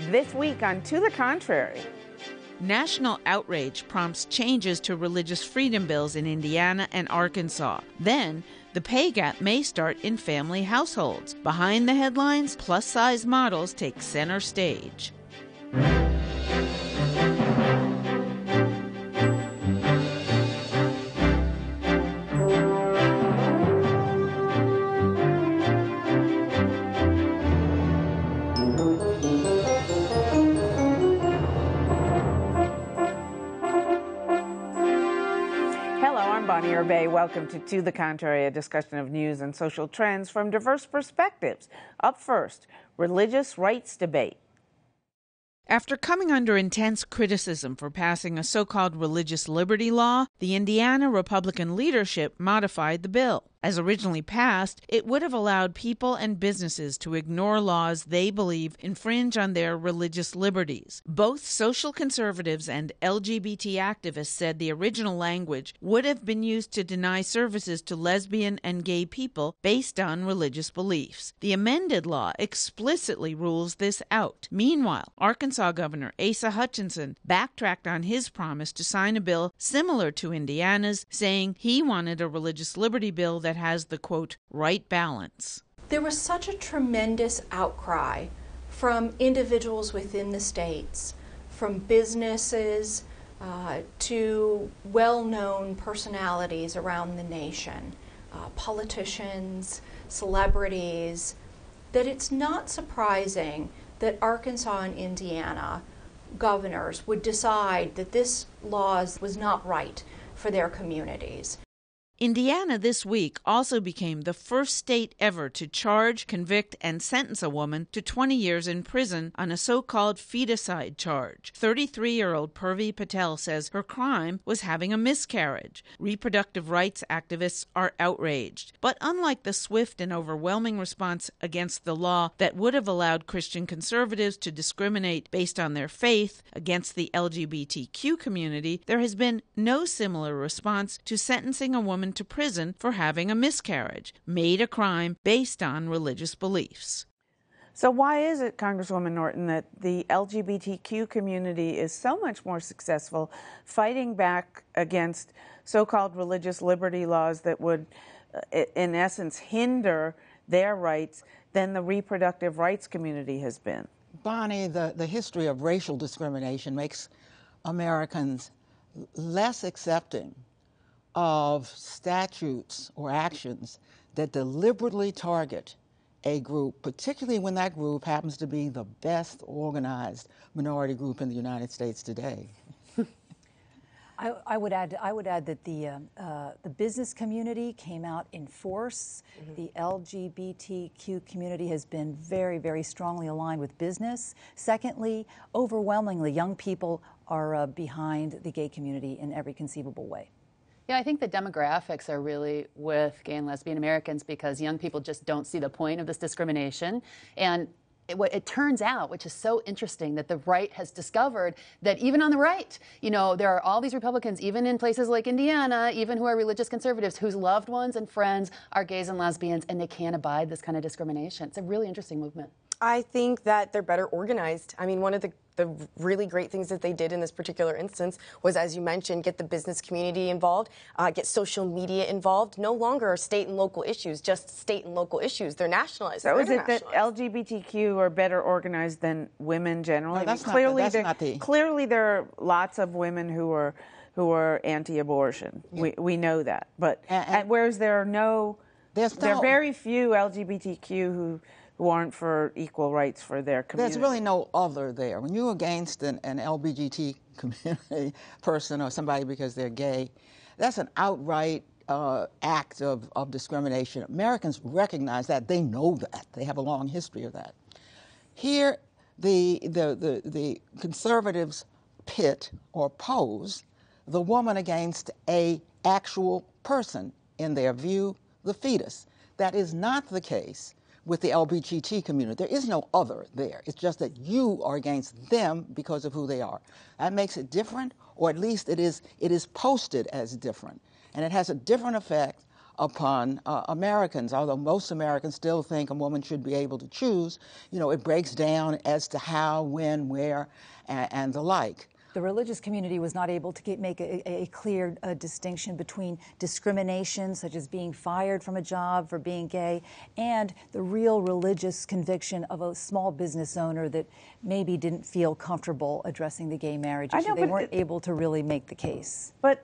This week on To the Contrary. National outrage prompts changes to religious freedom bills in Indiana and Arkansas. Then, the pay gap may start in family households. Behind the headlines, plus-size models take center stage. Welcome to the Contrary, a discussion of news and social trends from diverse perspectives. Up first, religious rights debate. After coming under intense criticism for passing a so-called religious liberty law, the Indiana Republican leadership modified the bill. As originally passed, it would have allowed people and businesses to ignore laws they believe infringe on their religious liberties. Both social conservatives and LGBT activists said the original language would have been used to deny services to lesbian and gay people based on religious beliefs. The amended law explicitly rules this out. Meanwhile, Arkansas Governor Asa Hutchinson backtracked on his promise to sign a bill similar to Indiana's, saying he wanted a religious liberty bill that has the, quote, right balance. There was such a tremendous outcry from individuals within the states, from businesses to well-known personalities around the nation, politicians, celebrities, that it's not surprising that Arkansas and Indiana governors would decide that this law was not right for their communities. Indiana this week also became the first state ever to charge, convict, and sentence a woman to 20 years in prison on a so-called feticide charge. 33-year-old Purvi Patel says her crime was having a miscarriage. Reproductive rights activists are outraged. But unlike the swift and overwhelming response against the law that would have allowed Christian conservatives to discriminate based on their faith against the LGBTQ community, there has been no similar response to sentencing a woman to prison for having a miscarriage, made a crime based on religious beliefs. So why is it, Congresswoman Norton, that the LGBTQ community is so much more successful fighting back against so-called religious liberty laws that would, in essence, hinder their rights than the reproductive rights community has been? Bonnie, the history of racial discrimination makes Americans less accepting of statutes or actions that deliberately target a group, particularly when that group happens to be the best organized minority group in the United States today. I would add that the business community came out in force. Mm-hmm. The LGBTQ community has been very, very strongly aligned with business. Secondly, overwhelmingly, young people are behind the gay community in every conceivable way. Yeah, I think the demographics are really with gay and lesbian Americans because young people just don't see the point of this discrimination. And it turns out, which is so interesting, that the right has discovered that even on the right, you know, there are all these Republicans, even in places like Indiana, even who are religious conservatives, whose loved ones and friends are gays and lesbians, and they can't abide this kind of discrimination. It's a really interesting movement. I think that they're better organized. I mean, one of the really great things that they did in this particular instance was, as you mentioned, get the business community involved, get social media involved. No longer are state and local issues just state and local issues. Th're nationalized. So is it that LGBTQ are better organized than women generally? No, clearly there are lots of women who are anti-abortion. Yeah. We know that. But whereas there are very few LGBTQ who aren't for equal rights for their community. There's really no other there. When you're against an LGBT community person or somebody because they're gay, that's an outright act of discrimination. Americans recognize that. They know that. They have a long history of that. Here, the conservatives pit or pose the woman against a actual person, in their view, the fetus. That is not the case with the LGBT community. There is no other there. It's just that you are against them because of who they are. That makes it different, or at least it is posted as different. And it has a different effect upon Americans. Although most Americans still think a woman should be able to choose, it breaks down as to how, when, where, and the like. The religious community was not able to make a clear distinction between discrimination, such as being fired from a job for being gay, and the real religious conviction of a small business owner that maybe didn't feel comfortable addressing the gay marriage issue. They weren't able to really make the case. But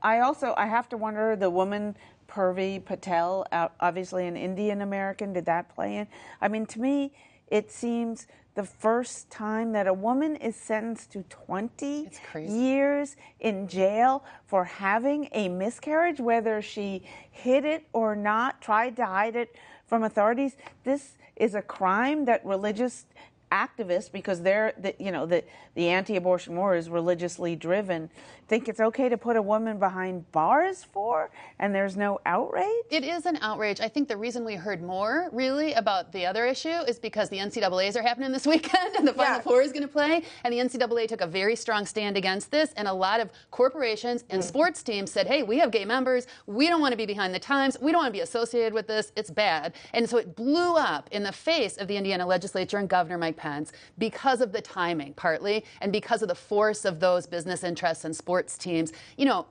I have to wonder, the woman Purvi Patel, obviously an Indian American, did that play in? I mean, to me, it seems the first time that a woman is sentenced to 20 years in jail for having a miscarriage, whether she hid it or not, tried to hide it from authorities. This is a crime that religious activists, because the anti-abortion war is religiously driven, think it's okay to put a woman behind bars for, and there's no outrage? It is an outrage. I think the reason we heard more, really, about the other issue is because the NCAAs are happening this weekend, and the Final Four is going to play, and the NCAA took a very strong stand against this, and a lot of corporations and sports teams said, hey, we have gay members, we don't want to be behind the times, we don't want to be associated with this, it's bad. And so it blew up in the face of the Indiana legislature and Governor Mike Pence because of the timing, partly, and because of the force of those business interests and sports teams.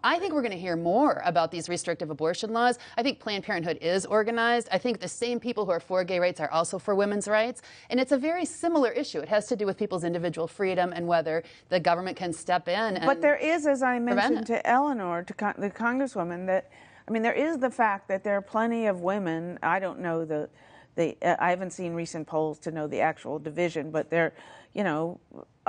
I think we're going to hear more about these restrictive abortion laws. I think Planned Parenthood is organized. I think the same people who are for gay rights are also for women's rights. And it's a very similar issue. It has to do with people's individual freedom and whether the government can step in. But there is, as I mentioned to Eleanor, the Congresswoman, there is the fact that there are plenty of women. I don't know I haven't seen recent polls to know the actual division, but there,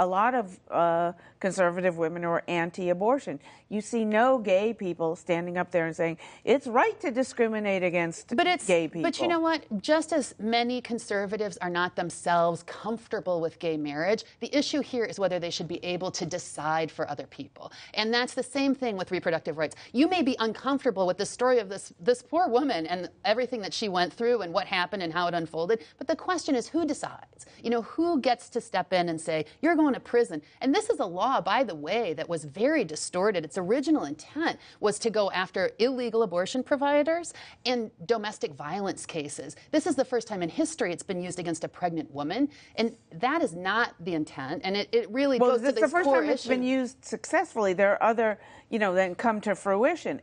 a lot of conservative women who are anti-abortion. You see no gay people standing up there and saying, it's right to discriminate against gay people. But you know what? Just as many conservatives are not themselves comfortable with gay marriage, the issue here is whether they should be able to decide for other people. And that's the same thing with reproductive rights. You may be uncomfortable with the story of this poor woman and everything that she went through and what happened and how it unfolded, but the question is, who decides? Who gets to step in and say, you're going to prison? And this is a law, by the way, that was very distorted. Its original intent was to go after illegal abortion providers and domestic violence cases. This is the first time in history it's been used against a pregnant woman, and that is not the intent, and it really goes to this core issue. It's the first time it's been used successfully. There are other, then come to fruition.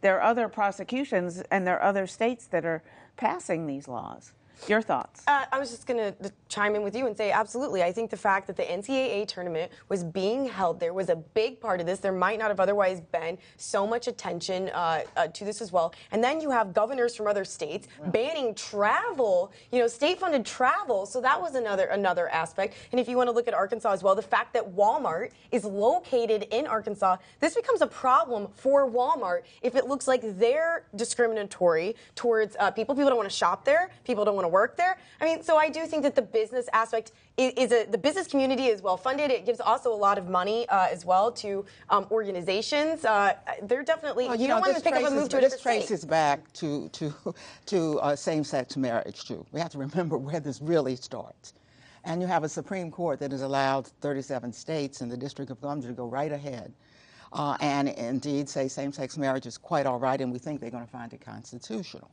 There are other prosecutions, and there are other states that are passing these laws. Your thoughts? I was just going to chime in with you and say, absolutely. I think the fact that the NCAA tournament was being held there was a big part of this. There might not have otherwise been so much attention to this as well. And then you have governors from other states banning travel, state-funded travel. So that was another aspect. And if you want to look at Arkansas as well, the fact that Walmart is located in Arkansas, this becomes a problem for Walmart if it looks like they're discriminatory towards people. People don't want to shop there. People don't want to work there. So I do think that the business aspect the business community is well funded. It gives also a lot of money as well to organizations. They're definitely you don't want to pick up a move to a this traces back to same-sex marriage too. We have to remember where this really starts. And you have a Supreme Court that has allowed 37 states and the District of Columbia to go right ahead and indeed say same-sex marriage is quite all right, and we think they're going to find it constitutional.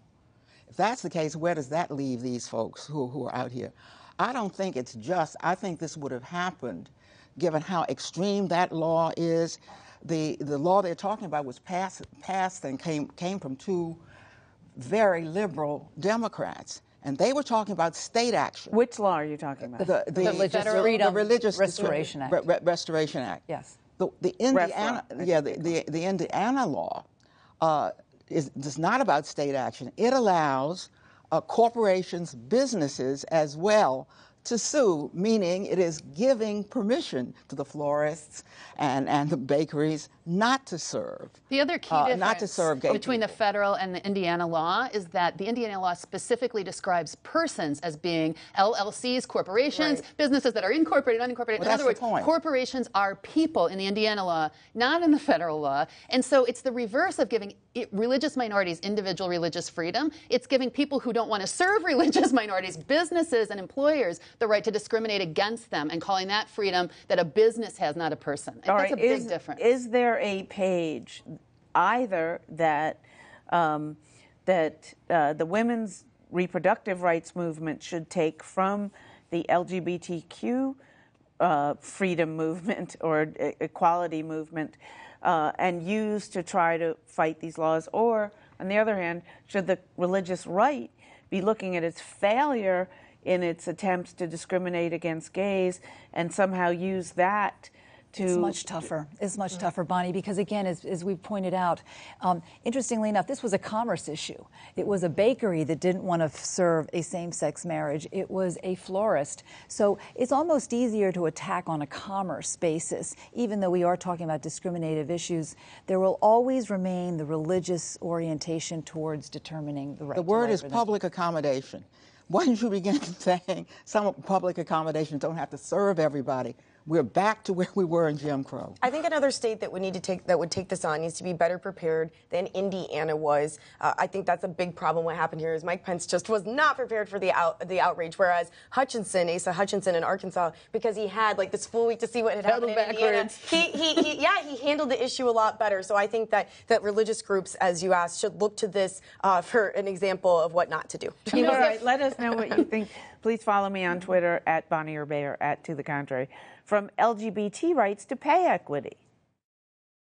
If that's the case, where does that leave these folks who are out here? I don't think it's just. I think this would have happened given how extreme that law is. The law they're talking about was passed and came from two very liberal Democrats. And they were talking about state action. Which law are you talking about? The Religious Restoration Act. Restoration Act. Yes. The Indiana law is not about state action. It allows corporations, businesses as well to sue, meaning it is giving permission to the florists and the bakeries not to serve. The other key difference not to serve gay between people. The federal and the Indiana law is that the Indiana law specifically describes persons as being LLCs, corporations, businesses that are incorporated, unincorporated. Well, in other words, corporations are people in the Indiana law, not in the federal law. And so it's the reverse of giving religious minorities individual religious freedom. It's giving people who don't want to serve religious minorities, businesses and employers, the right to discriminate against them and calling that freedom that a business has, not a person. That's a big difference. Is there a page either that that the women's reproductive rights movement should take from the LGBTQ freedom movement or equality movement and use to try to fight these laws? Or, on the other hand, should the religious right be looking at its failure in its attempts to discriminate against gays and somehow use that to... It's much tougher. It's much tougher, Bonnie, because again, as we've pointed out, interestingly enough, this was a commerce issue. It was a bakery that didn't want to serve a same-sex marriage. It was a florist. So it's almost easier to attack on a commerce basis. Even though we are talking about discriminative issues, there will always remain the religious orientation towards determining the right. The word is public accommodation. Why don't you begin saying some public accommodations don't have to serve everybody? We're back to where we were in Jim Crow. I think another state that would take this on needs to be better prepared than Indiana was. I think that's a big problem. What happened here is Mike Pence just was not prepared for the outrage, whereas Asa Hutchinson in Arkansas, because he had like this full week to see what had happened in Indiana, he handled the issue a lot better. So I think that religious groups, as you asked, should look to this for an example of what not to do. All right, let us know what you think. Please follow me on Twitter at Bonnie or Bayer at To the Contrary. From LGBT rights to pay equity.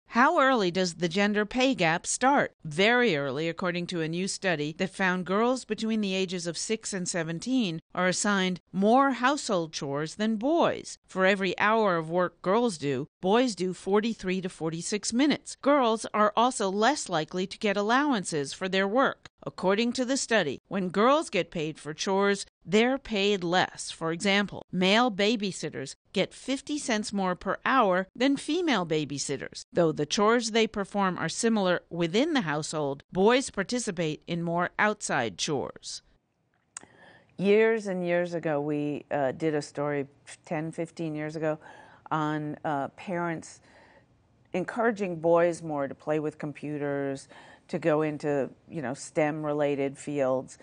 How early does the gender pay gap start? Very early, according to a new study that found girls between the ages of 6 and 17 are assigned more household chores than boys. For every hour of work girls do, boys do 43 to 46 minutes. Girls are also less likely to get allowances for their work. According to the study, when girls get paid for chores, they're paid less. For example, male babysitters get 50 cents more per hour than female babysitters. Though the chores they perform are similar within the household, boys participate in more outside chores. Years and years ago, we did a story 10, 15 years ago on parents encouraging boys more to play with computers, to go into, STEM-related fields.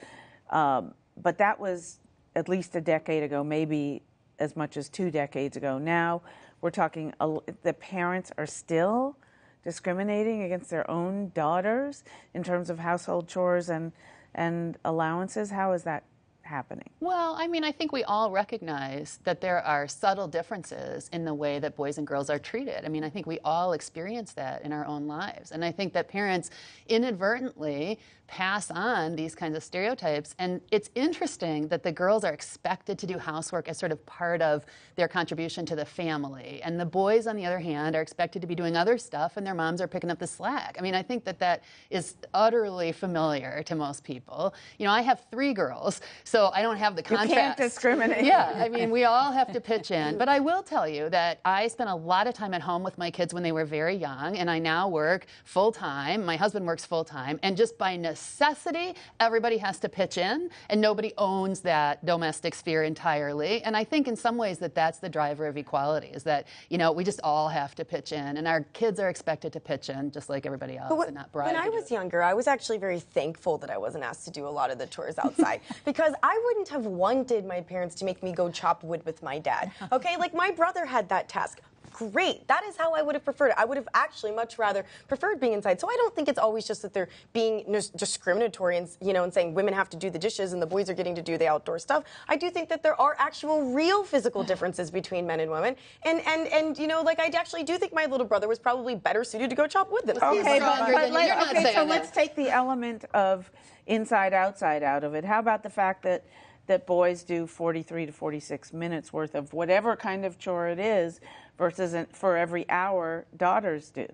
But that was at least a decade ago, maybe as much as 2 decades ago. Now we're talking, the parents are still discriminating against their own daughters in terms of household chores and allowances. How is that happening? Well, I think we all recognize that there are subtle differences in the way that boys and girls are treated. I think we all experience that in our own lives. And I think that parents inadvertently pass on these kinds of stereotypes. And it's interesting that the girls are expected to do housework as sort of part of their contribution to the family. And the boys, on the other hand, are expected to be doing other stuff, and their moms are picking up the slack. I think that is utterly familiar to most people. I have 3 girls, so I don't have the contrast. You can't discriminate. Yeah, we all have to pitch in. But I will tell you that I spent a lot of time at home with my kids when they were very young, and I now work full-time. My husband works full-time, and just by necessity, everybody has to pitch in, and nobody owns that domestic sphere entirely. And I think in some ways that's the driver of equality, is that, we just all have to pitch in, and our kids are expected to pitch in just like everybody else, and not bribed. When I was younger, I was actually very thankful that I wasn't asked to do a lot of the chores outside, because I wouldn't have wanted my parents to make me go chop wood with my dad. Okay, like my brother had that task. Great. That is how I would have preferred it. I would have actually much rather preferred being inside. So I don't think it's always just that they're being discriminatory and, and saying women have to do the dishes and the boys are getting to do the outdoor stuff. I do think that there are actual real physical differences between men and women. And I actually do think my little brother was probably better suited to go chop wood than I. Okay, so let's take the element of inside, outside out of it. How about the fact that boys do 43 to 46 minutes worth of whatever kind of chore it is versus for every hour daughters do?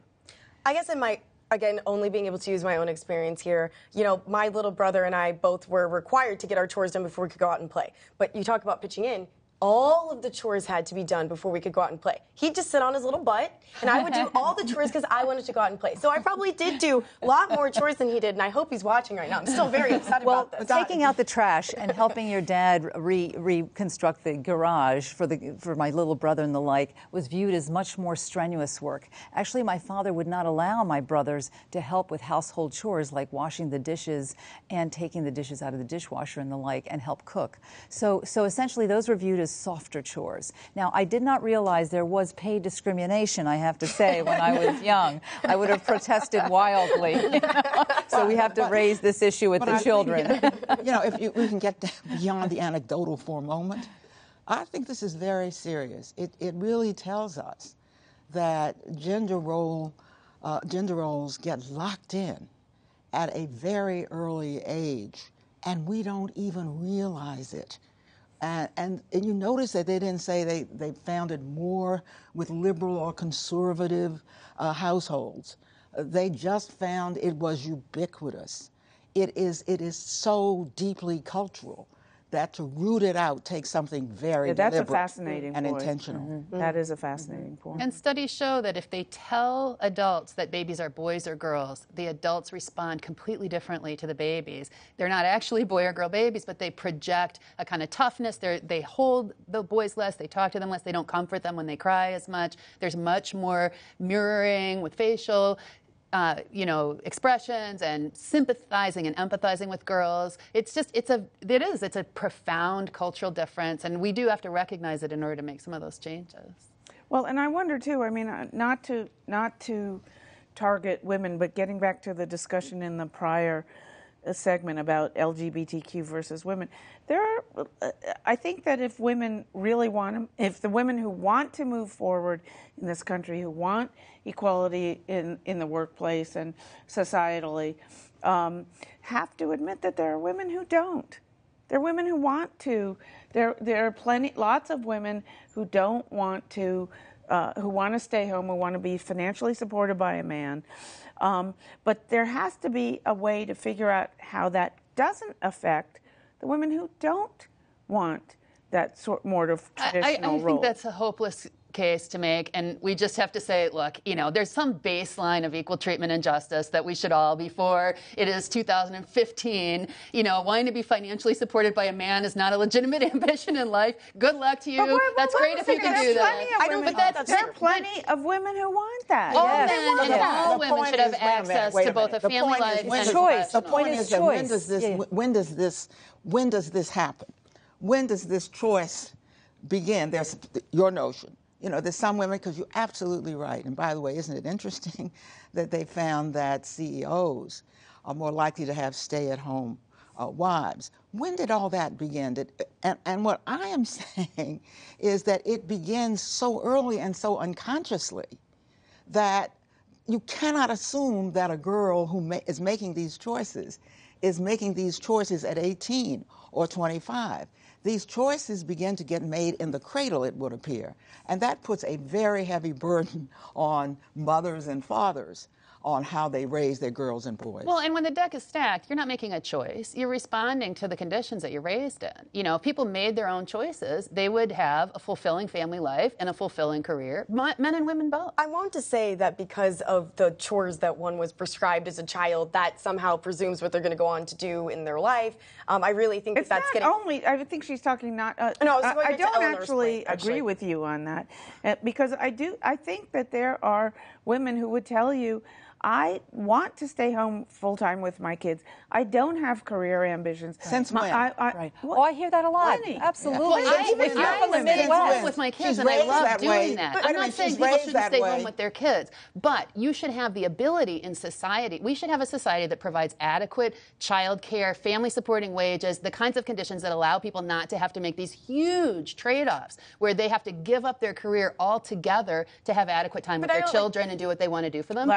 I guess again, only being able to use my own experience here, my little brother and I both were required to get our chores done before we could go out and play. But you talk about pitching in. All of the chores had to be done before we could go out and play. He'd just sit on his little butt, and I would do all the chores because I wanted to go out and play. So I probably did do a lot more chores than he did, and I hope he's watching right now. I'm still very upset about this. Taking out the trash and helping your dad reconstruct the garage for my little brother and the like was viewed as much more strenuous work. Actually, my father would not allow my brothers to help with household chores like washing the dishes and taking the dishes out of the dishwasher and the like, and help cook. So essentially, those were viewed as softer chores. Now, I did not realize there was pay discrimination, I have to say, when I was young. I would have protested wildly. So we have to raise this issue with the children. If we can get beyond the anecdotal for a moment, I think this is very serious. It really tells us that gender roles get locked in at a very early age, and we don't even realize it. And you notice that they didn't say they found it more with liberal or conservative households. They just found it was ubiquitous. It is so deeply cultural that to root it out takes something very that's deliberate a fascinating and point. intentional. Mm-hmm. That is a fascinating point. And studies show that if they tell adults that babies are boys or girls, the adults respond completely differently to the babies. They're not actually boy or girl babies, but they project a kind of toughness. They hold the boys less, they talk to them less, they don't comfort them when they cry as much. There's much more mirroring with facial expressions and sympathizing and empathizing with girls. It's a profound cultural difference, and we do have to recognize it in order to make some of those changes. Well, and I wonder too, I mean, not to target women, but getting back to the discussion in the prior segment about LGBTQ versus women, I think that if women really if the women who want to move forward in this country, who want equality in the workplace and societally, have to admit that there are women who don't. There are women who want to. There are lots of women who don't want to, who want to stay home, who want to be financially supported by a man. But there has to be a way to figure out how that doesn't affect the women who don't want that more of traditional role. I think that's a hopeless case to make, and we just have to say, look, there's some baseline of equal treatment and justice that we should all be for. It is 2015. Wanting to be financially supported by a man is not a legitimate ambition in life. Good luck to you. That's great if you can do that. There are plenty of women who want that. All men and all women should have access to both a family life and choice. The point is that when does this happen? When does this choice begin? There's your notion. There's some women, because you're absolutely right. And by the way, isn't it interesting that they found that CEOs are more likely to have stay-at-home wives? When did all that begin? And what I am saying is that it begins so early and so unconsciously that you cannot assume that a girl who is making these choices is making these choices at 18 or 25. These choices begin to get made in the cradle, it would appear. And that puts a very heavy burden on mothers and fathers on how they raise their girls and boys. Well, and when the deck is stacked, you're not making a choice. You're responding to the conditions that you're raised in. If people made their own choices, they would have a fulfilling family life and a fulfilling career, men and women both. I want to say that because of the chores that one was prescribed as a child, that somehow presumes what they're going to go on to do in their life. I really think that's getting... I think she's talking not... no, I don't actually agree with you on that, because I think that there are women who would tell you, I want to stay home full-time with my kids. I don't have career ambitions. Since when? Right. I hear that a lot. Plenty. Absolutely. Well, I'm from the Midwest with my kids, and I love doing that. I'm not saying people shouldn't stay home with their kids, but you should have the ability in society. We should have a society that provides adequate child care, family-supporting wages, the kinds of conditions that allow people not to have to make these huge trade-offs where they have to give up their career altogether to have adequate time with their children and do what they want to do for them.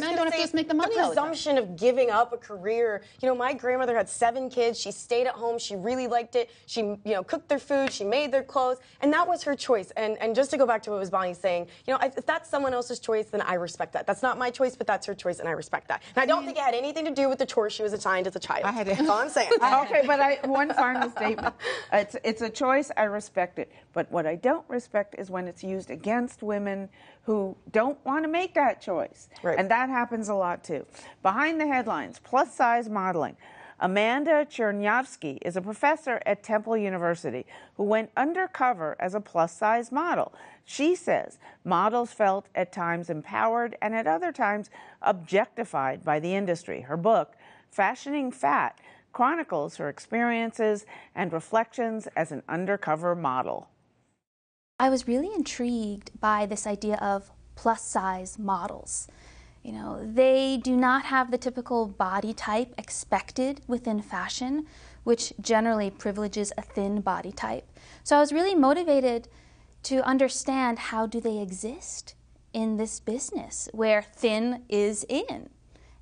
Men don't have to just make the money all the time. The presumption of giving up a career. My grandmother had 7 kids. She stayed at home. She really liked it. She, cooked their food. She made their clothes. And that was her choice. And just to go back to what was Bonnie saying, if that's someone else's choice, then I respect that. That's not my choice, but that's her choice, and I respect that. And I don't think it had anything to do with the chores she was assigned as a child. That's all I'm saying. Okay, but one final statement. It's a choice. I respect it. But what I don't respect is when it's used against women who don't want to make that choice. Right. And that happens a lot too. Behind the headlines, plus-size modeling. Amanda Czerniawski is a professor at Temple University who went undercover as a plus-size model. She says models felt at times empowered and at other times objectified by the industry. Her book, Fashioning Fat, chronicles her experiences and reflections as an undercover model. I was really intrigued by this idea of plus-size models. You know, they do not have the typical body type expected within fashion, which generally privileges a thin body type. So I was really motivated to understand, how do they exist in this business where thin is in?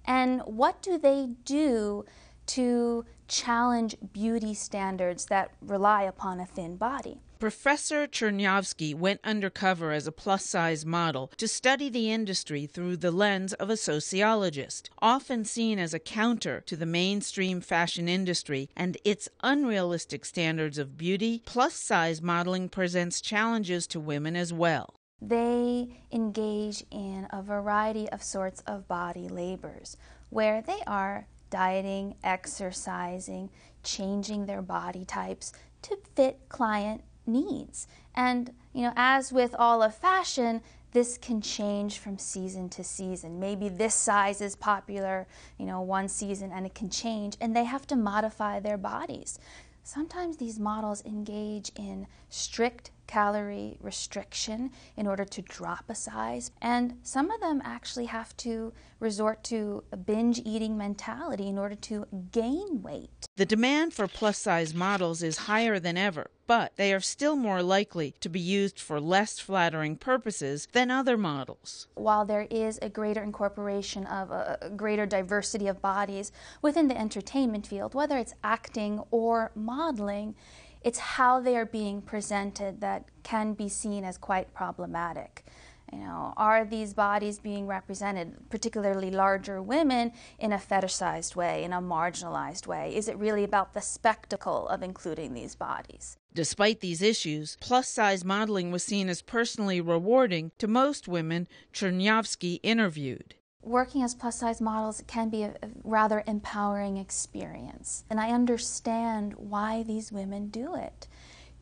And what do they do to challenge beauty standards that rely upon a thin body? Professor Czerniawski went undercover as a plus-size model to study the industry through the lens of a sociologist. Often seen as a counter to the mainstream fashion industry and its unrealistic standards of beauty, plus-size modeling presents challenges to women as well. They engage in a variety of sorts of body labors where they are dieting, exercising, changing their body types to fit client needs. And, you know, as with all of fashion, this can change from season to season. Maybe this size is popular, you know, one season, and it can change, and they have to modify their bodies. Sometimes these models engage in strict calorie restriction in order to drop a size, and some of them actually have to resort to a binge eating mentality in order to gain weight. The demand for plus-size models is higher than ever, but they are still more likely to be used for less flattering purposes than other models. While there is a greater incorporation of a greater diversity of bodies within the entertainment field, whether it's acting or modeling, it's how they are being presented that can be seen as quite problematic. You know, are these bodies being represented, particularly larger women, in a fetishized way, in a marginalized way? Is it really about the spectacle of including these bodies? Despite these issues, plus-size modeling was seen as personally rewarding to most women Czerniawski interviewed. Working as plus-size models can be a rather empowering experience. And I understand why these women do it.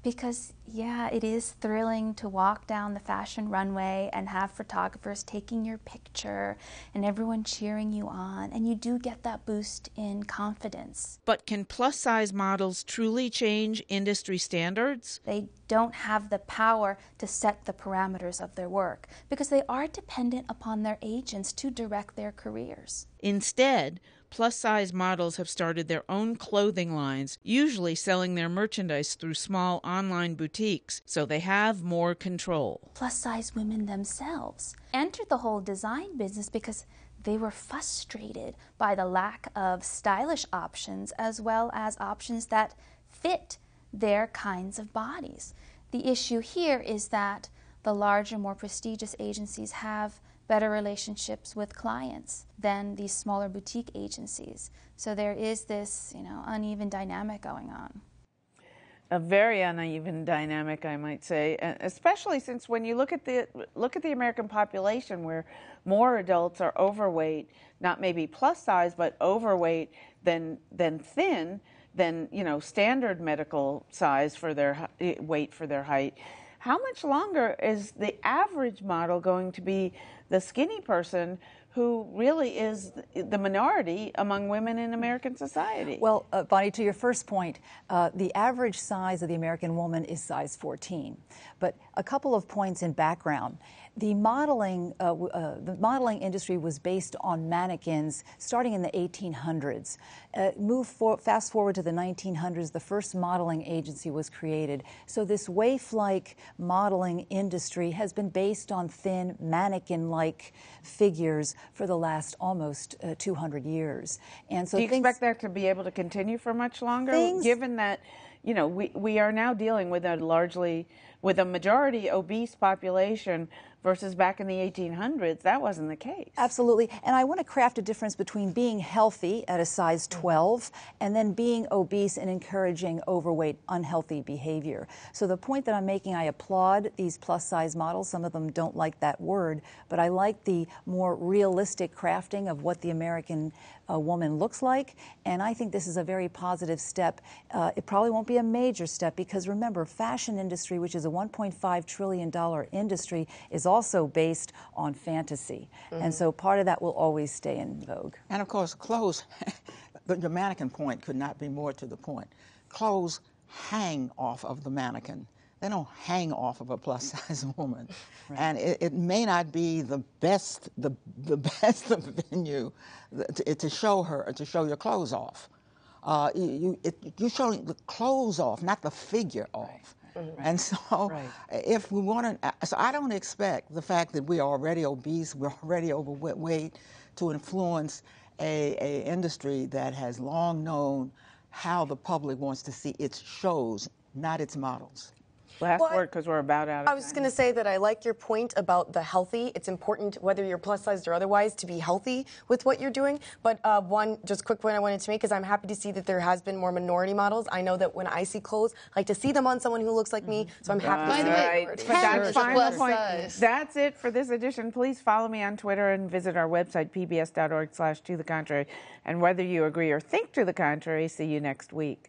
Because, yeah, it is thrilling to walk down the fashion runway and have photographers taking your picture and everyone cheering you on, and you do get that boost in confidence. But can plus-size models truly change industry standards? They don't have the power to set the parameters of their work because they are dependent upon their agents to direct their careers. Instead, plus-size models have started their own clothing lines, usually selling their merchandise through small online boutiques, so they have more control. Plus-size women themselves entered the whole design business because they were frustrated by the lack of stylish options as well as options that fit their kinds of bodies. The issue here is that the larger, more prestigious agencies have better relationships with clients than these smaller boutique agencies. So there is this, uneven dynamic going on. A very uneven dynamic, I might say, especially since when you look at the American population, where more adults are overweight, not maybe plus size, but overweight than thin, than standard medical size for their weight for their height. How much longer is the average model going to be the skinny person who really is the minority among women in American society? Well, Bonnie, to your first point, the average size of the American woman is size 14. But a couple of points in background. The modeling industry was based on mannequins starting in the 1800s. Fast forward to the 1900s, the first modeling agency was created. So this waif-like modeling industry has been based on thin, mannequin-like figures for the last almost 200 years. And so do you expect that to be able to continue for much longer, given that we are now dealing with a majority obese population versus back in the 1800s, that wasn't the case. Absolutely. And I want to craft a difference between being healthy at a size 12 and then being obese and encouraging overweight, unhealthy behavior. So the point that I'm making, I applaud these plus-size models. Some of them don't like that word, but I like the more realistic crafting of what the American woman looks like, and I think this is a very positive step. It probably won't be a major step because, remember, fashion industry, which is a $1.5 trillion industry, is also based on fantasy. And so part of that will always stay in vogue. And of course, clothes, the mannequin point could not be more to the point. Clothes hang off of the mannequin. they don't hang off of a plus-size woman. Right. And it may not be the best venue to show her, to show your clothes off. You're showing the clothes off, not the figure off. Right. And so if we want to, so I don't expect the fact that we are already obese, we're already overweight, to influence a industry that has long known how the public wants to see its shows, not its models. Last word, because we're about out of time. I was just going to say that I like your point about the healthy. It's important, whether you're plus-sized or otherwise, to be healthy with what you're doing. But one just quick point I wanted to make is I'm happy to see that there has been more minority models. I know that when I see clothes, I like to see them on someone who looks like me, so I'm happy to see that. That's it for this edition. Please follow me on Twitter and visit our website, pbs.org/to the contrary. And whether you agree or think to the contrary, see you next week.